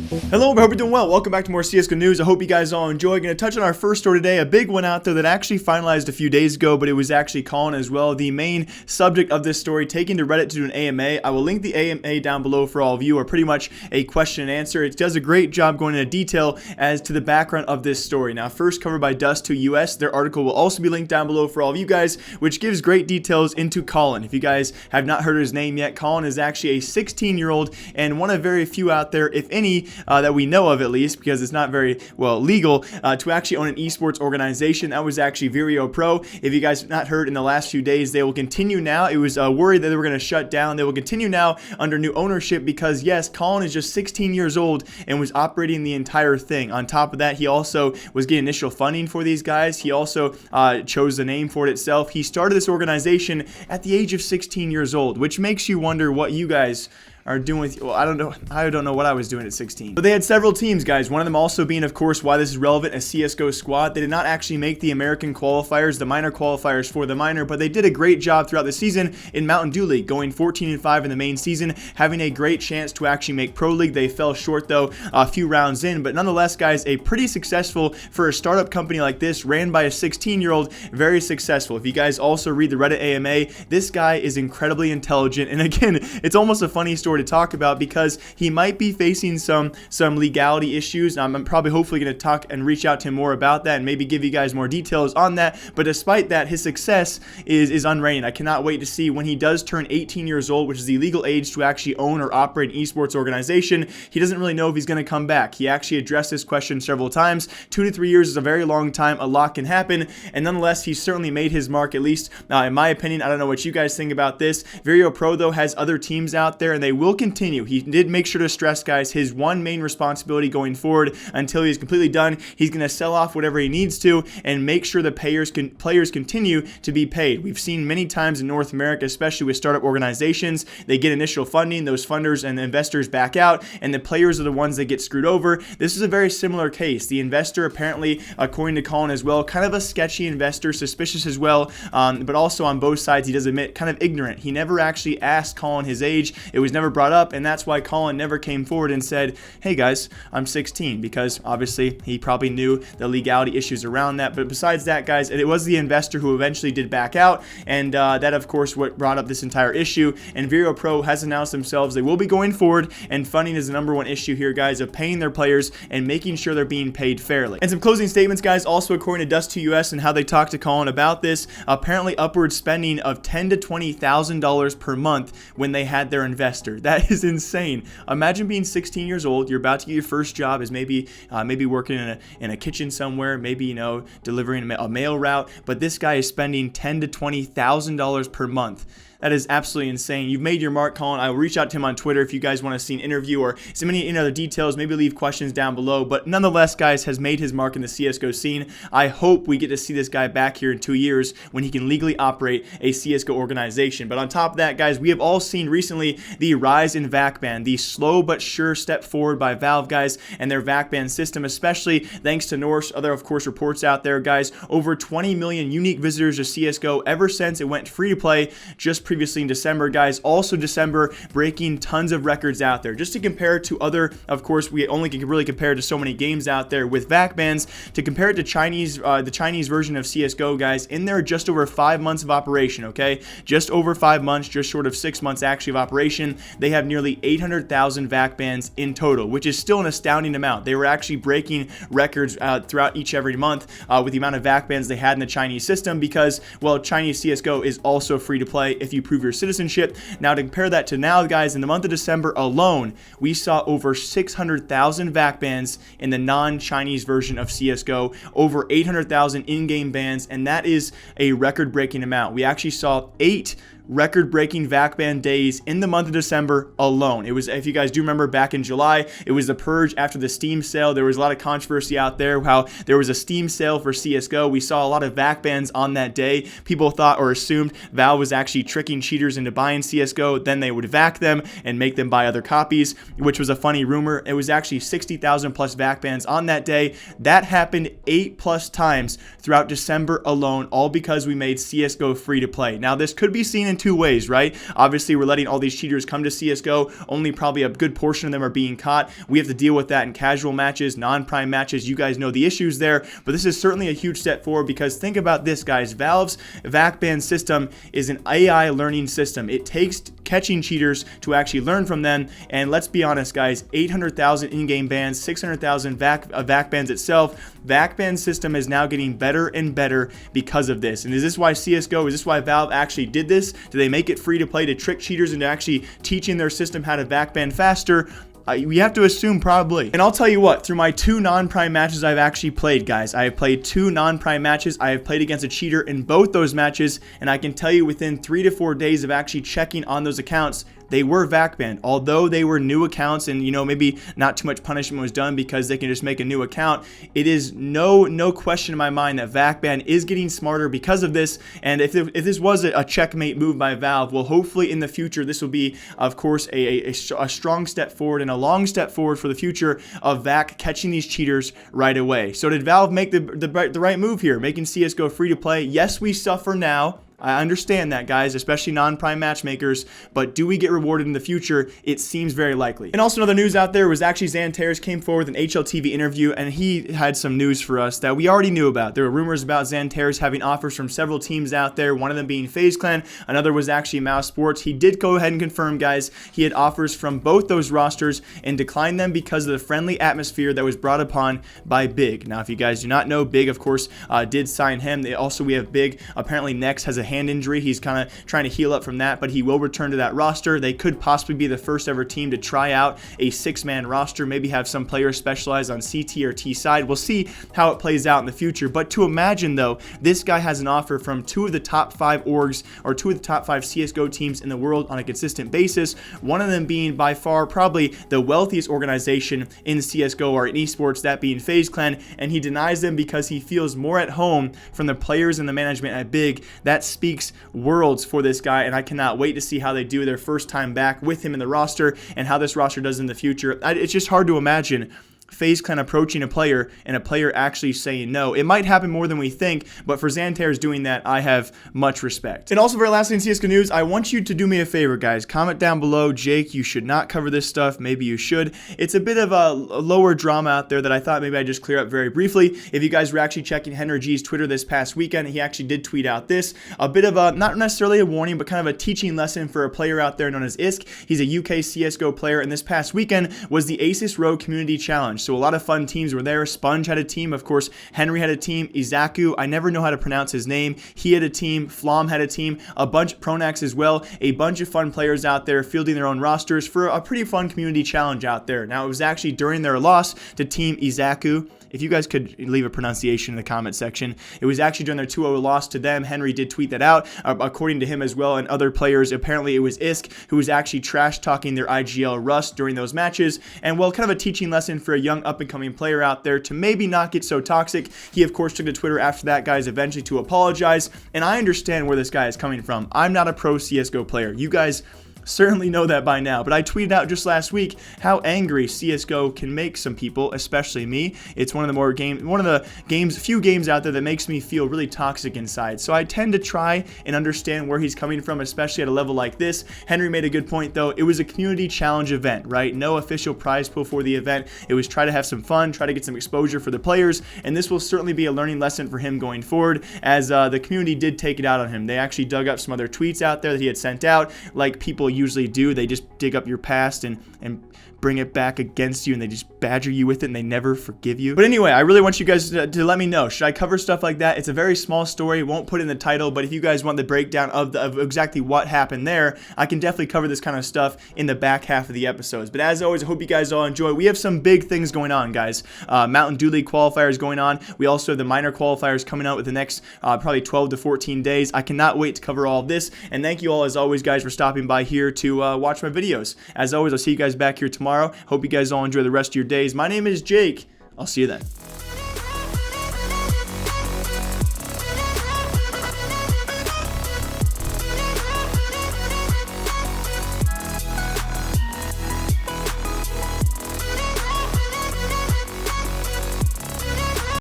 Hello, I hope you're doing well. Welcome back to more CSGO news. I hope you guys all enjoy. Going to touch on our first story today, a big one out there that actually finalized a few days ago, but it was actually Colin as well. The main subject of this story, taken to Reddit to do an AMA. I will link the AMA down below for all of you, or pretty much a question and answer. It does a great job going into detail as to the background of this story. Now, first covered by Dust2US. Their article will also be linked down below for all of you guys, which gives great details into Colin. If you guys have not heard his name yet, Colin is actually a 16-year-old and one of very few out there, if any, that we know of at least, because it's not very well legal to actually own an esports organization. That was actually Vireo Pro. If you guys have not heard in the last few days, they will continue now. It was worried that they were going to shut down. They will continue now under new ownership because, yes, Colin is just 16 years old and was operating the entire thing. On top of that, he also was getting initial funding for these guys. He also chose the name for it itself. He started this organization at the age of 16 years old, which makes you wonder what you guys are doing with, well, I don't know what I was doing at 16. But they had several teams, guys. One of them also being, of course, why this is relevant, a CSGO squad. They did not actually make the American qualifiers, the minor qualifiers for the minor, but they did a great job throughout the season in Mountain Dew League, going 14-5 in the main season, having a great chance to actually make Pro League. They fell short, though, a few rounds in, but nonetheless, guys, a pretty successful for a startup company like this, ran by a 16-year-old, very successful. If you guys also read the Reddit AMA, this guy is incredibly intelligent, and again, it's almost a funny story to talk about because he might be facing some legality issues. I'm probably hopefully going to talk and reach out to him more about that and maybe give you guys more details on that. But despite that, his success is unreigning. I cannot wait to see when he does turn 18 years old, which is the legal age to actually own or operate an esports organization. He doesn't really know if he's going to come back. He actually addressed this question several times. 2 to 3 years is a very long time. A lot can happen, and nonetheless, he's certainly made his mark, at least in my opinion. I don't know what you guys think about this. Vireo Pro, though, has other teams out there, and they will continue. He did make sure to stress, guys, his one main responsibility going forward until he's completely done. He's going to sell off whatever he needs to and make sure the players continue to be paid. We've seen many times in North America, especially with startup organizations, they get initial funding, those funders and the investors back out, and the players are the ones that get screwed over. This is a very similar case. The investor, apparently, according to Colin as well, kind of a sketchy investor, suspicious as well, but also on both sides, he does admit, kind of ignorant. He never actually asked Colin his age. It was never brought up, and that's why Colin never came forward and said, hey guys, I'm 16, because obviously he probably knew the legality issues around that. But besides that, guys, it was the investor who eventually did back out, and that, of course, what brought up this entire issue. And Vireo Pro has announced themselves they will be going forward, and funding is the #1 issue here, guys, of paying their players and making sure they're being paid fairly. And some closing statements, guys, also according to Dust2US and how they talked to Colin about this. Apparently upward spending of $10,000 to $20,000 per month when they had their investor. That is insane. Imagine being 16 years old. You're about to get your first job as maybe working in a kitchen somewhere, maybe delivering a mail route. But this guy is spending $10,000 to $20,000 per month. That is absolutely insane. You've made your mark, Colin. I will reach out to him on Twitter if you guys want to see an interview or some any other details. Maybe leave questions down below. But nonetheless, guys, has made his mark in the CSGO scene. I hope we get to see this guy back here in 2 years when he can legally operate a CSGO organization. But on top of that, guys, we have all seen recently the rise in VAC ban, the slow but sure step forward by Valve, guys, and their VAC ban system, especially thanks to Norse, other, of course, reports out there, guys. Over 20 million unique visitors to CSGO ever since it went free to play just previously in December, guys. Also December, breaking tons of records out there. Just to compare to other, of course, we only can really compare to so many games out there with VAC bans. To compare it to the Chinese version of CSGO, guys, in there just over 5 months of operation, okay? Just over 5 months, just short of 6 months actually of operation. They have nearly 800,000 VAC bans in total, which is still an astounding amount. They were actually breaking records throughout every month with the amount of VAC bans they had in the Chinese system because, well, Chinese CSGO is also free to play if you prove your citizenship. Now, to compare that to now, guys, in the month of December alone, we saw over 600,000 VAC bans in the non-Chinese version of CSGO, over 800,000 in-game bans, and that is a record-breaking amount. We actually saw 8 record-breaking VAC ban days in the month of December alone. It was, if you guys do remember, back in July, it was the purge after the Steam sale. There was a lot of controversy out there how there was a Steam sale for CSGO. We saw a lot of VAC bans on that day. People thought or assumed Valve was actually tricking cheaters into buying CSGO. Then they would VAC them and make them buy other copies, which was a funny rumor. It was actually 60,000 plus VAC bans on that day. That happened 8+ times throughout December alone, all because we made CSGO free to play. Now, this could be seen in two ways, right? Obviously, we're letting all these cheaters come to CSGO. Only probably a good portion of them are being caught. We have to deal with that in casual matches, non-prime matches. You guys know the issues there, but this is certainly a huge step forward because think about this, guys. Valve's VAC ban system is an AI learning system. It takes catching cheaters to actually learn from them, and let's be honest, guys, 800,000 in-game bans, 600,000 VAC bans itself. VAC ban system is now getting better and better because of this. And is this why CSGO, is this why Valve actually did this? Do they make it free to play to trick cheaters into actually teaching their system how to VAC ban faster? We have to assume probably. And I'll tell you what, through my 2 non-prime matches I've actually played, guys, I have played 2 non-prime matches. I have played against a cheater in both those matches, and I can tell you within 3 to 4 days of actually checking on those accounts, they were VAC banned. Although they were new accounts and, you know, maybe not too much punishment was done because they can just make a new account, it is no question in my mind that VAC ban is getting smarter because of this. And if this was a checkmate move by Valve, well, hopefully in the future this will be, of course, a strong step forward and a long step forward for the future of VAC catching these cheaters right away. So did Valve make the right move here, making CSGO free to play? Yes, we suffer now. I understand that, guys, especially non-prime matchmakers, but do we get rewarded in the future? It seems very likely. And also another news out there was actually Xantares came forward with an HLTV interview, and he had some news for us that we already knew about. There were rumors about Xantares having offers from several teams out there, one of them being FaZe Clan, another was actually Mouz Sports. He did go ahead and confirm, guys, he had offers from both those rosters and declined them because of the friendly atmosphere that was brought upon by Big. Now, if you guys do not know, Big, of course, did sign him. We have Big, apparently Next has a hand injury. He's kind of trying to heal up from that, but he will return to that roster. They could possibly be the first ever team to try out a 6-man roster, maybe have some players specialize on CT or T side. We'll see how it plays out in the future, but to imagine, though, this guy has an offer from 2 of the top 5 orgs, or 2 of the top 5 CSGO teams in the world on a consistent basis, one of them being by far probably the wealthiest organization in CSGO or in esports, that being FaZe Clan, and he denies them because he feels more at home from the players and the management at Big. That speaks worlds for this guy, and I cannot wait to see how they do their first time back with him in the roster and how this roster does in the future. It's just hard to imagine FaZe Clan approaching a player and a player actually saying no. It might happen more than we think, but for Xantares doing that, I have much respect. And also, very lastly in CSGO news, I want you to do me a favor, guys. Comment down below, Jake, you should not cover this stuff. Maybe you should. It's a bit of a lower drama out there that I thought maybe I'd just clear up very briefly. If you guys were actually checking Henry G's Twitter this past weekend, he actually did tweet out this. A bit of a, not necessarily a warning, but kind of a teaching lesson for a player out there known as Isk. He's a UK CSGO player, and this past weekend was the ASUS Row Community Challenge. So a lot of fun teams were there. Sponge had a team, of course. Henry had a team. Izaku, I never know how to pronounce his name. He had a team. Flom had a team. A bunch, Pronax as well. A bunch of fun players out there fielding their own rosters for a pretty fun community challenge out there. Now, it was actually during their loss to Team Izaku. If you guys could leave a pronunciation in the comment section. It was actually during their 2-0 loss to them. Henry did tweet that out, according to him as well, and other players. Apparently, it was Isk who was actually trash-talking their IGL Rust during those matches. And, well, kind of a teaching lesson for a young up-and-coming player out there to maybe not get so toxic. He, of course, took to Twitter after that, guys, eventually to apologize. And I understand where this guy is coming from. I'm not a pro CSGO player. You guys certainly know that by now, but I tweeted out just last week how angry CSGO can make some people, especially me. It's one of the few games out there that makes me feel really toxic inside. So I tend to try and understand where he's coming from, especially at a level like this. Henry made a good point, though. It was a community challenge event, right? No official prize pool for the event. It was try to have some fun, try to get some exposure for the players, and this will certainly be a learning lesson for him going forward, as the community did take it out on him. They actually dug up some other tweets out there that he had sent out, like people usually do. They just dig up your past and bring it back against you, and they just badger you with it, and they never forgive you. But anyway, I really want you guys to let me know. Should I cover stuff like that? It's a very small story. Won't put it in the title, but if you guys want the breakdown of exactly what happened there, I can definitely cover this kind of stuff in the back half of the episodes. But as always, I hope you guys all enjoy. We have some big things going on, guys. Mountain Dew League qualifiers going on. We also have the minor qualifiers coming out with the next probably 12 to 14 days. I cannot wait to cover all of this, and thank you all, as always, guys, for stopping by here to watch my videos. As always, I'll see you guys back here tomorrow. Hope you guys all enjoy the rest of your days. My name is Jake. I'll see you then.